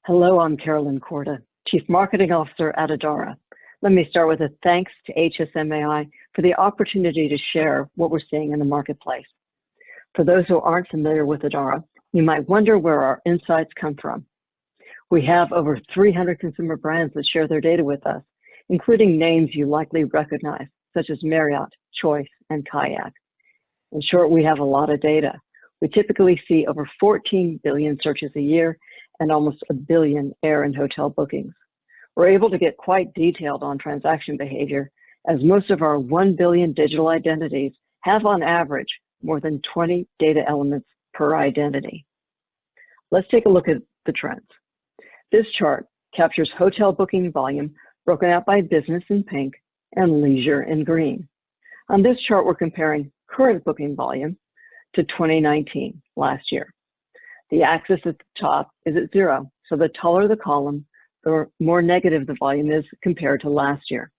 Hello, I'm Carolyn Corda, Chief Marketing Officer at Adara. Let me start with a thanks to HSMAI for the opportunity to share what we're seeing in the marketplace. For those who aren't familiar with Adara, you might wonder where our insights come from. We have over 300 consumer brands that share their data with us, including names you likely recognize, such as Marriott, Choice, and Kayak. In short, we have a lot of data. We typically see over 14 billion searches a year and almost 1 billion air and hotel bookings. We're able to get quite detailed on transaction behavior, as most of our 1 billion digital identities have on average more than 20 data elements per identity. Let's take a look at the trends. This chart captures hotel booking volume broken out by business in pink and leisure in green. On this chart, we're comparing current booking volume to 2019, last year. The axis at the top is at 0, so the taller the column, the more negative the volume is compared to last year.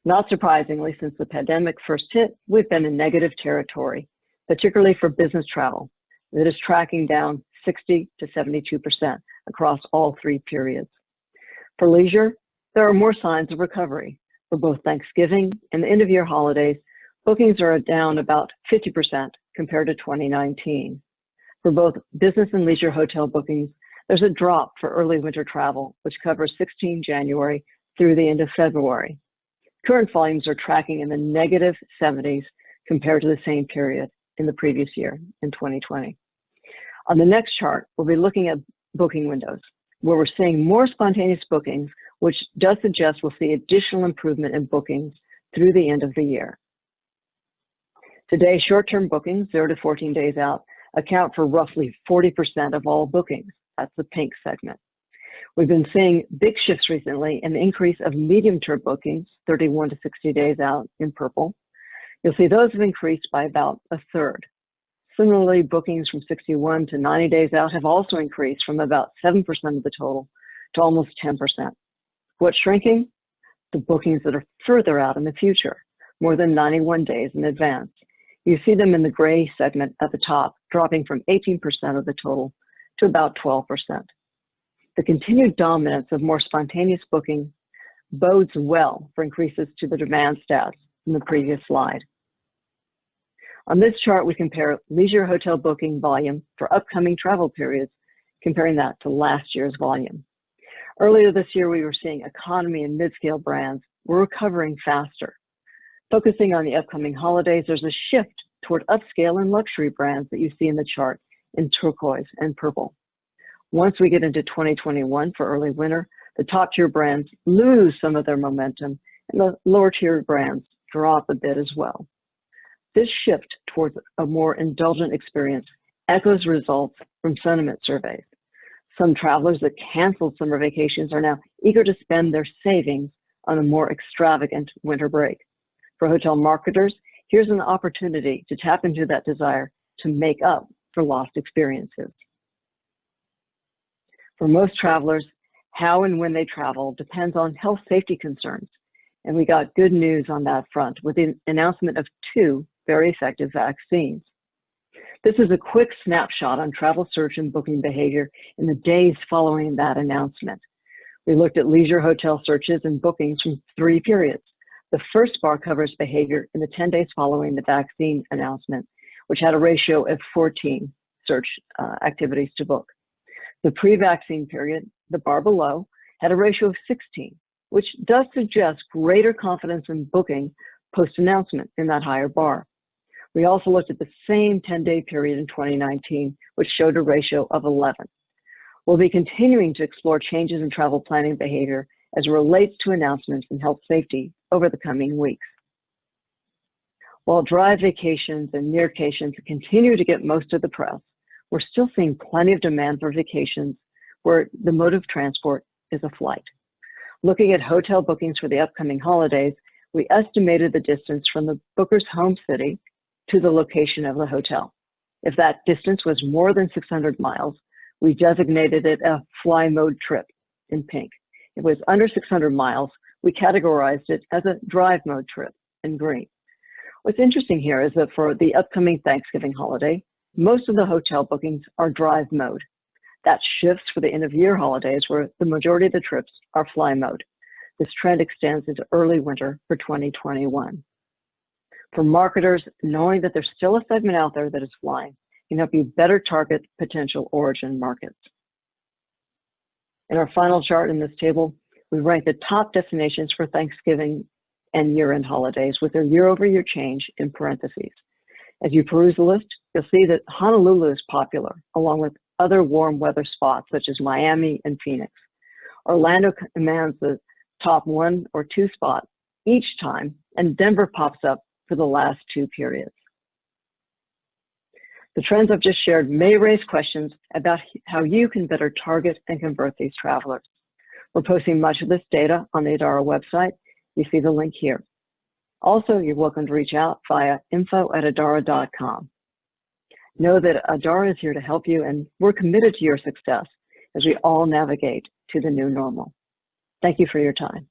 Not surprisingly, since the pandemic first hit, we've been in negative territory, particularly for business travel. That is tracking down 60 to 72% across all three periods. For leisure, there are more signs of recovery. For both Thanksgiving and the end-of-year holidays, bookings are down about 50% compared to 2019. For both business and leisure hotel bookings, there's a drop for early winter travel, which covers 16 January through the end of February. Current volumes are tracking in the negative 70s compared to the same period in the previous year, in 2020. On the next chart, we'll be looking at booking windows, where we're seeing more spontaneous bookings, which does suggest we'll see additional improvement in bookings through the end of the year. Today, short-term bookings, 0 to 14 days out, account for roughly 40% of all bookings. That's the pink segment. We've been seeing big shifts recently in the increase of medium-term bookings, 31 to 60 days out, in purple. You'll see those have increased by about a third. Similarly, bookings from 61 to 90 days out have also increased from about 7% of the total to almost 10%. What's shrinking? The bookings that are further out in the future, more than 91 days in advance. You see them in the gray segment at the top, dropping from 18% of the total to about 12%. The continued dominance of more spontaneous booking bodes well for increases to the demand stats in the previous slide. On this chart, we compare leisure hotel booking volume for upcoming travel periods, comparing that to last year's volume. Earlier this year, we were seeing economy and mid-scale brands were recovering faster. Focusing on the upcoming holidays, there's a shift toward upscale and luxury brands that you see in the chart in turquoise and purple. Once we get into 2021 for early winter, the top tier brands lose some of their momentum and the lower tier brands drop a bit as well. This shift towards a more indulgent experience echoes results from sentiment surveys. Some travelers that canceled summer vacations are now eager to spend their savings on a more extravagant winter break. For hotel marketers, here's an opportunity to tap into that desire to make up for lost experiences. For most travelers, how and when they travel depends on health safety concerns, and we got good news on that front with the announcement of 2 very effective vaccines. This is a quick snapshot on travel search and booking behavior in the days following that announcement. We looked at leisure hotel searches and bookings from 3 periods. The first bar covers behavior in the 10 days following the vaccine announcement, which had a ratio of 14 search activities to book. The pre-vaccine period, the bar below, had a ratio of 16, which does suggest greater confidence in booking post-announcement in that higher bar. We also looked at the same 10-day period in 2019, which showed a ratio of 11. We'll be continuing to explore changes in travel planning behavior as it relates to announcements and health safety over the coming weeks. While drive vacations and nearcations continue to get most of the press, we're still seeing plenty of demand for vacations where the mode of transport is a flight. Looking at hotel bookings for the upcoming holidays, we estimated the distance from the booker's home city to the location of the hotel. If that distance was more than 600 miles, we designated it a fly mode trip in pink. If it was under 600 miles, we categorized it as a drive mode trip in green. What's interesting here is that for the upcoming Thanksgiving holiday, most of the hotel bookings are drive mode. That shifts for the end-of-year holidays where the majority of the trips are fly mode. This trend extends into early winter for 2021. For marketers, knowing that there's still a segment out there that is flying can help you better target potential origin markets. In our final chart in this table, we rank the top destinations for Thanksgiving and year-end holidays with their year-over-year change in parentheses. As you peruse the list, you'll see that Honolulu is popular, along with other warm weather spots such as Miami and Phoenix. Orlando commands the top 1 or 2 spot each time, and Denver pops up for the last 2 periods. The trends I've just shared may raise questions about how you can better target and convert these travelers. We're posting much of this data on the Adara website. You see the link here. Also, you're welcome to reach out via info@adara.com. Know that Adara is here to help you, and we're committed to your success as we all navigate to the new normal. Thank you for your time.